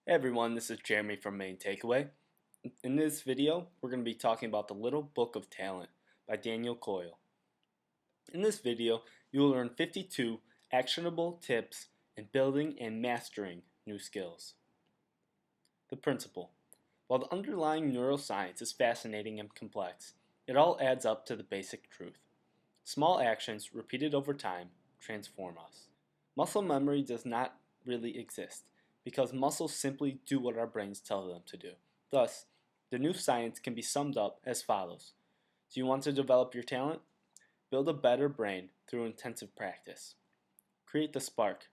Hey everyone, this is Jeremy from MainTakeAway. In this video, we're going to be talking about The Little Book of Talent by Daniel Coyle. In this video, you will learn 52 actionable tips in building and mastering new skills. The principle. While the underlying neuroscience is fascinating and complex, it all adds up to the basic truth. Small actions repeated over time transform us. Muscle memory does not really exist, because muscles simply do what our brains tell them to do. Thus, the new science can be summed up as follows. Do you want to develop your talent? Build a better brain through intensive practice. Create the spark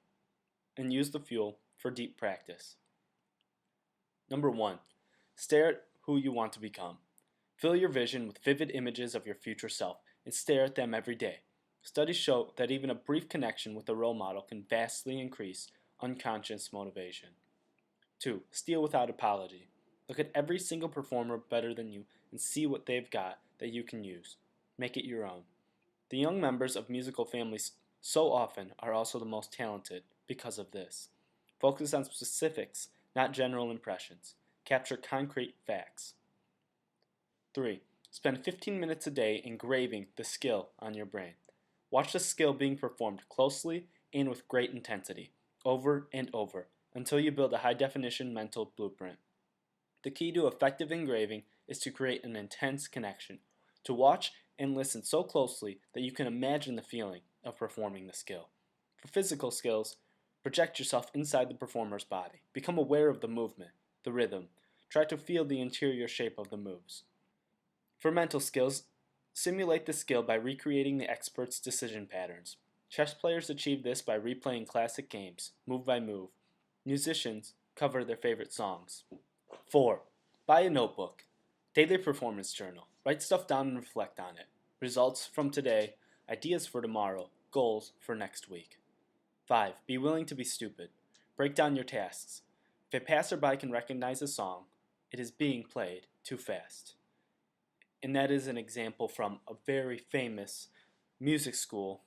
and use the fuel for deep practice. Number 1. Stare at who you want to become. Fill your vision with vivid images of your future self and stare at them every day. Studies show that even a brief connection with a role model can vastly increase unconscious motivation. 2. Steal without apology. Look at every single performer better than you and see what they've got that you can use. Make it your own. The young members of musical families so often are also the most talented because of this. Focus on specifics, not general impressions. Capture concrete facts. 3. Spend 15 minutes a day engraving the skill on your brain. Watch the skill being performed closely and with great intensity, over and over, until you build a high-definition mental blueprint. The key to effective engraving is to create an intense connection, to watch and listen so closely that you can imagine the feeling of performing the skill. For physical skills, project yourself inside the performer's body. Become aware of the movement, the rhythm. Try to feel the interior shape of the moves. For mental skills, simulate the skill by recreating the expert's decision patterns. Chess players achieve this by replaying classic games, move by move. Musicians cover their favorite songs. 4. Buy a notebook. Daily performance journal. Write stuff down and reflect on it. Results from today, ideas for tomorrow, goals for next week. 5. Be willing to be stupid. Break down your tasks. If a passerby can recognize a song, it is being played too fast. And that is an example from a very famous music school.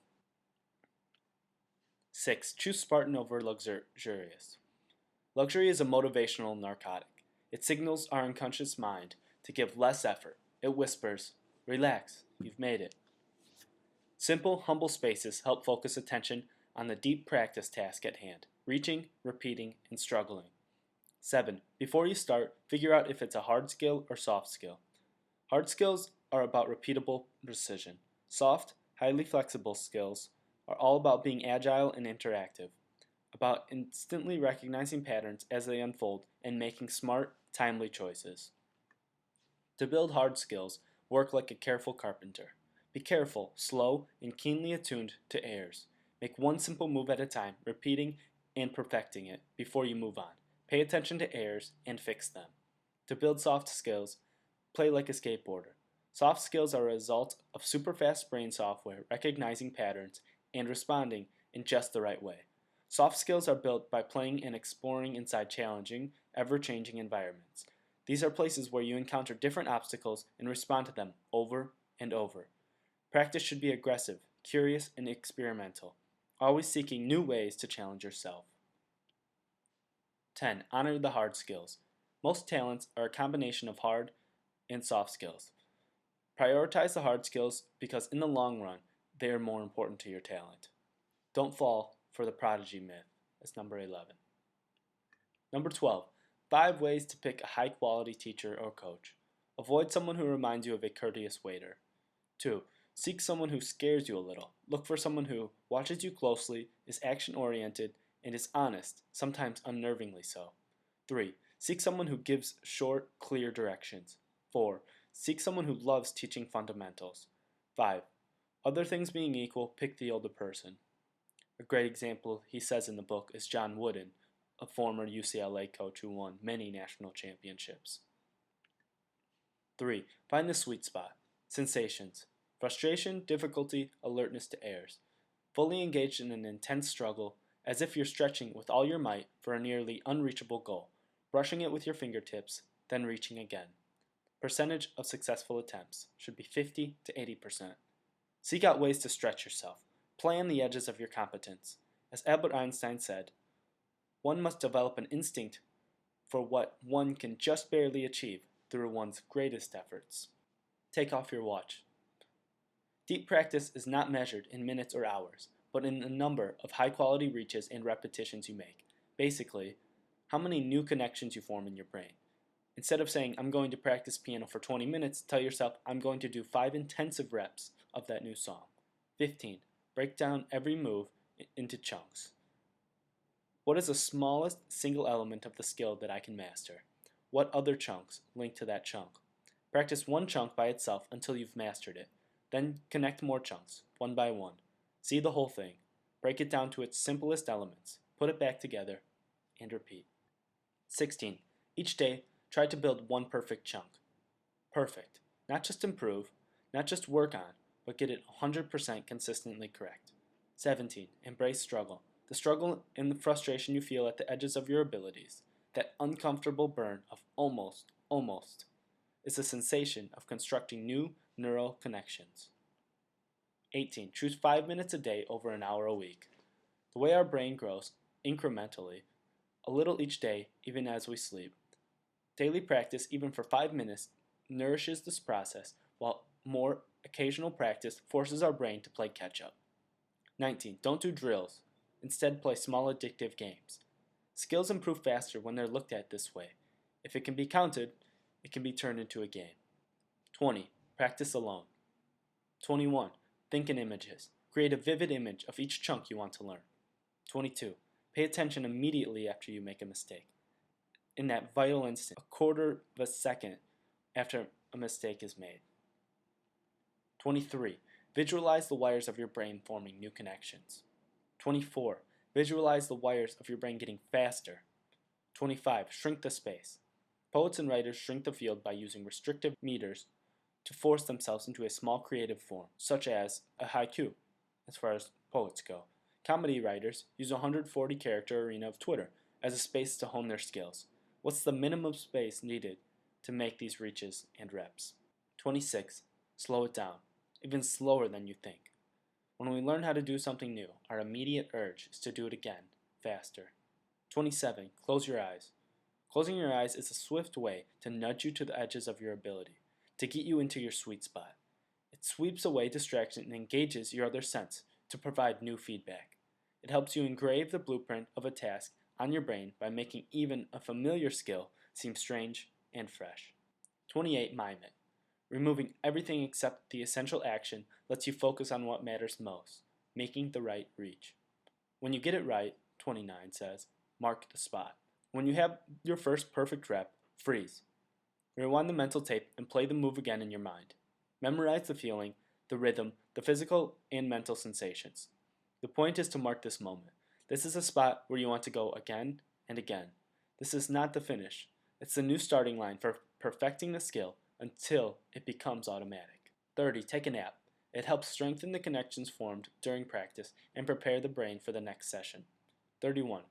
6. Choose Spartan over luxurious. Luxury is a motivational narcotic. It signals our unconscious mind to give less effort. It whispers, relax, you've made it. Simple, humble spaces help focus attention on the deep practice task at hand, reaching, repeating, and struggling. 7. Before you start, figure out if it's a hard skill or soft skill. Hard skills are about repeatable precision. Soft, highly flexible skills are all about being agile and interactive, about instantly recognizing patterns as they unfold and making smart, timely choices. To build hard skills, work like a careful carpenter. Be careful, slow, and keenly attuned to errors. Make one simple move at a time, repeating and perfecting it before you move on. Pay attention to errors and fix them. To build soft skills, play like a skateboarder. Soft skills are a result of super fast brain software recognizing patterns and responding in just the right way. Soft skills are built by playing and exploring inside challenging, ever-changing environments. These are places where you encounter different obstacles and respond to them over and over. Practice should be aggressive, curious, and experimental, always seeking new ways to challenge yourself. 10. Honor the hard skills. Most talents are a combination of hard and soft skills. Prioritize the hard skills because in the long run, they are more important to your talent. Don't fall for the prodigy myth. That's number 11. Number 12. 5 ways to pick a high-quality teacher or coach. Avoid someone who reminds you of a courteous waiter. 2. Seek someone who scares you a little. Look for someone who watches you closely, is action-oriented, and is honest, sometimes unnervingly so. 3. Seek someone who gives short, clear directions. 4. Seek someone who loves teaching fundamentals. 5. Other things being equal, pick the older person. A great example he says in the book is John Wooden, a former UCLA coach who won many national championships. 3. Find the sweet spot. Sensations. Frustration, difficulty, alertness to errors. Fully engaged in an intense struggle, as if you're stretching with all your might for a nearly unreachable goal, brushing it with your fingertips, then reaching again. Percentage of successful attempts should be 50 to 80%. Seek out ways to stretch yourself. Play on the edges of your competence. As Albert Einstein said, one must develop an instinct for what one can just barely achieve through one's greatest efforts. Take off your watch. Deep practice is not measured in minutes or hours, but in the number of high-quality reaches and repetitions you make. Basically, how many new connections you form in your brain. Instead of saying, I'm going to practice piano for 20 minutes, tell yourself, I'm going to do 5 intensive reps of that new song. 15. Break down every move into chunks. What is the smallest single element of the skill that I can master? What other chunks link to that chunk? Practice one chunk by itself until you've mastered it. Then connect more chunks, one by one. See the whole thing. Break it down to its simplest elements. Put it back together, and repeat. 16. Each day, try to build one perfect chunk. Perfect. Not just improve, not just work on, but get it 100% consistently correct. 17. Embrace struggle. The struggle and the frustration you feel at the edges of your abilities, that uncomfortable burn of almost, is the sensation of constructing new neural connections. 18. Choose 5 minutes a day over an hour a week. The way our brain grows, incrementally, a little each day, even as we sleep. Daily practice, even for 5 minutes, nourishes this process, while more occasional practice forces our brain to play catch-up. 19. Don't do drills. Instead, play small addictive games. Skills improve faster when they're looked at this way. If it can be counted, it can be turned into a game. 20. Practice alone. 21. Think in images. Create a vivid image of each chunk you want to learn. 22. Pay attention immediately after you make a mistake. In that vital instant, a quarter of a second after a mistake is made. 23. Visualize the wires of your brain forming new connections. 24. Visualize the wires of your brain getting faster. 25. Shrink the space. Poets and writers shrink the field by using restrictive meters to force themselves into a small creative form, such as a haiku, as far as poets go. Comedy writers use a 140-character arena of Twitter as a space to hone their skills. What's the minimum space needed to make these reaches and reps? 26. Slow it down, even slower than you think. When we learn how to do something new, our immediate urge is to do it again, faster. 27. Close your eyes. Closing your eyes is a swift way to nudge you to the edges of your ability, to get you into your sweet spot. It sweeps away distraction and engages your other sense to provide new feedback. It helps you engrave the blueprint of a task on your brain by making even a familiar skill seem strange and fresh. 28. Mime It. Removing everything except the essential action lets you focus on what matters most, making the right reach. When you get it right, 29 says, mark the spot. When you have your first perfect rep, freeze. Rewind the mental tape and play the move again in your mind. Memorize the feeling, the rhythm, the physical and mental sensations. The point is to mark this moment. This is a spot where you want to go again and again. This is not the finish. It's the new starting line for perfecting the skill until it becomes automatic. 30. Take a nap. It helps strengthen the connections formed during practice and prepare the brain for the next session. 31.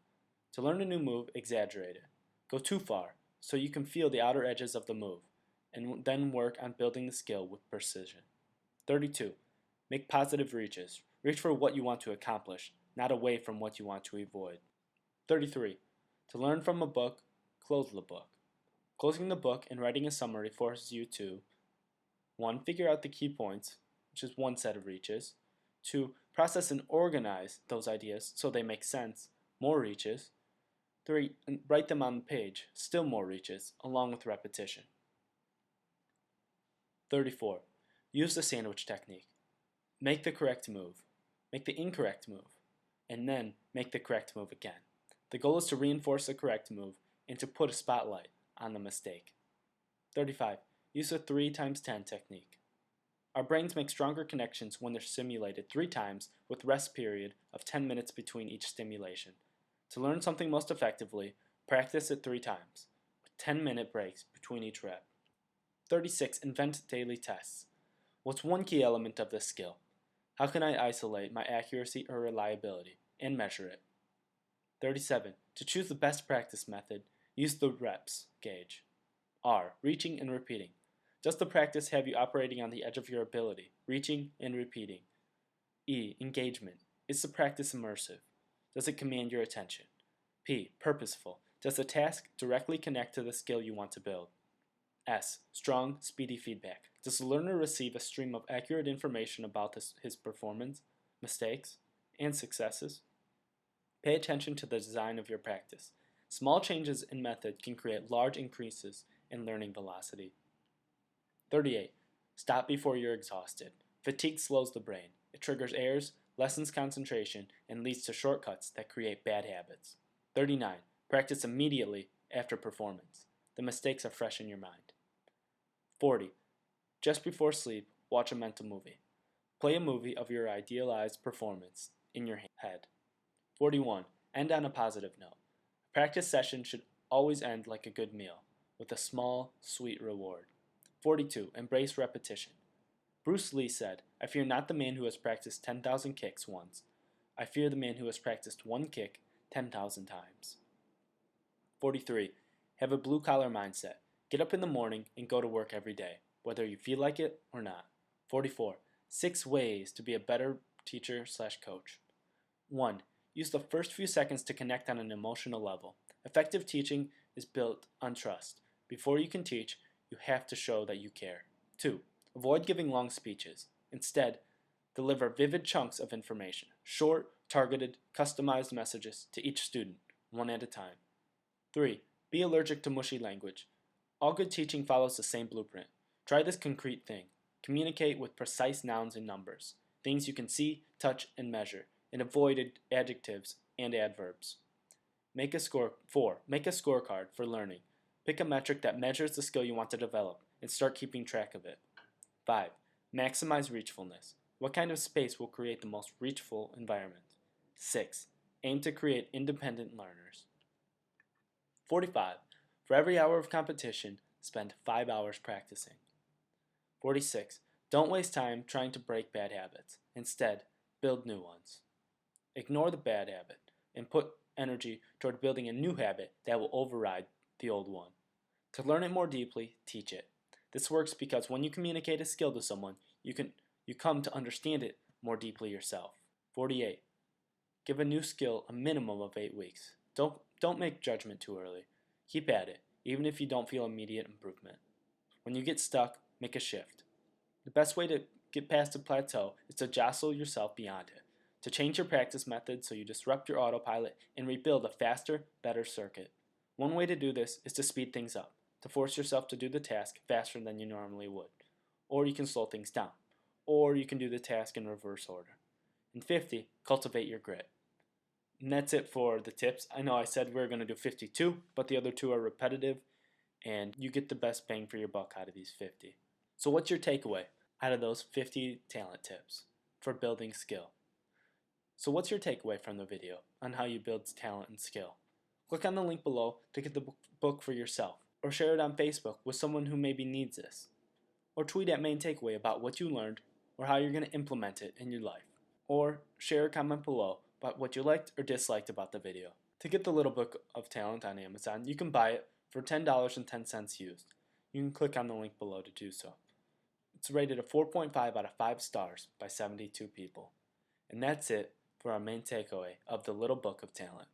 To learn a new move, exaggerate it. Go too far, so you can feel the outer edges of the move, and then work on building the skill with precision. 32. Make positive reaches. Reach for what you want to accomplish, not away from what you want to avoid. 33. To learn from a book, close the book. Closing the book and writing a summary forces you to 1. Figure out the key points, which is one set of reaches. 2. Process and organize those ideas so they make sense, more reaches. 3. Write them on the page, still more reaches, along with repetition. 34. Use the sandwich technique. Make the correct move, make the incorrect move, and then make the correct move again. The goal is to reinforce the correct move and to put a spotlight on the mistake. 35. Use the 3 times 10 technique. Our brains make stronger connections when they're stimulated 3 times with rest period of 10 minutes between each stimulation. To learn something most effectively, practice it 3 times, with 10-minute breaks between each rep. 36. Invent daily tests. What's one key element of this skill? How can I isolate my accuracy or reliability and measure it? 37. To choose the best practice method, use the reps gauge. R. Reaching and repeating. Does the practice have you operating on the edge of your ability, reaching and repeating? E. Engagement. Is the practice immersive? Does it command your attention? P. Purposeful. Does the task directly connect to the skill you want to build? S. Strong, speedy feedback. Does the learner receive a stream of accurate information about his performance, mistakes, and successes? Pay attention to the design of your practice. Small changes in method can create large increases in learning velocity. 38. Stop before you're exhausted. Fatigue slows the brain. It triggers errors, lessens concentration, and leads to shortcuts that create bad habits. 39. Practice immediately after performance. The mistakes are fresh in your mind. 40. Just before sleep, watch a mental movie. Play a movie of your idealized performance in your head. 41. End on a positive note. A practice session should always end like a good meal, with a small, sweet reward. 42. Embrace repetition. Bruce Lee said, "I fear not the man who has practiced 10,000 kicks once. I fear the man who has practiced one kick 10,000 times." 43. Have a blue-collar mindset. Get up in the morning and go to work every day, whether you feel like it or not. 44. 6 ways to be a better teacher/coach. 1. Use the first few seconds to connect on an emotional level. Effective teaching is built on trust. Before you can teach, you have to show that you care. 2. Avoid giving long speeches. Instead, deliver vivid chunks of information, short, targeted, customized messages to each student, one at a time. 3. Be allergic to mushy language. All good teaching follows the same blueprint. Try this concrete thing. Communicate with precise nouns and numbers, things you can see, touch, and measure, and avoid adjectives and adverbs. 4. Make a scorecard for learning. Pick a metric that measures the skill you want to develop and start keeping track of it. 5. Maximize reachfulness. What kind of space will create the most reachful environment? 6. Aim to create independent learners. 45. For every hour of competition, spend 5 hours practicing. 46. Don't waste time trying to break bad habits. Instead, build new ones. Ignore the bad habit and put energy toward building a new habit that will override the old one. To learn it more deeply, teach it. This works because when you communicate a skill to someone, you come to understand it more deeply yourself. 48. Give a new skill a minimum of 8 weeks. Don't make judgment too early. Keep at it, even if you don't feel immediate improvement. When you get stuck, make a shift. The best way to get past a plateau is to jostle yourself beyond it, to change your practice method so you disrupt your autopilot and rebuild a faster, better circuit. One way to do this is to speed things up, to force yourself to do the task faster than you normally would. Or you can slow things down. Or you can do the task in reverse order. And 50, cultivate your grit. And that's it for the tips. I know I said we were going to do 52, but the other 2 are repetitive, and you get the best bang for your buck out of these 50. So what's your takeaway out of those 50 talent tips for building skill? So what's your takeaway from the video on how you build talent and skill? Click on the link below to get the book for yourself, or share it on Facebook with someone who maybe needs this. Or tweet at MainTakeAway about what you learned or how you're going to implement it in your life. Or share a comment below about what you liked or disliked about the video. To get the Little Book of Talent on Amazon, you can buy it for $10.10 used. You can click on the link below to do so. It's rated a 4.5 out of 5 stars by 72 people. And that's it for our main takeaway of the Little Book of Talent.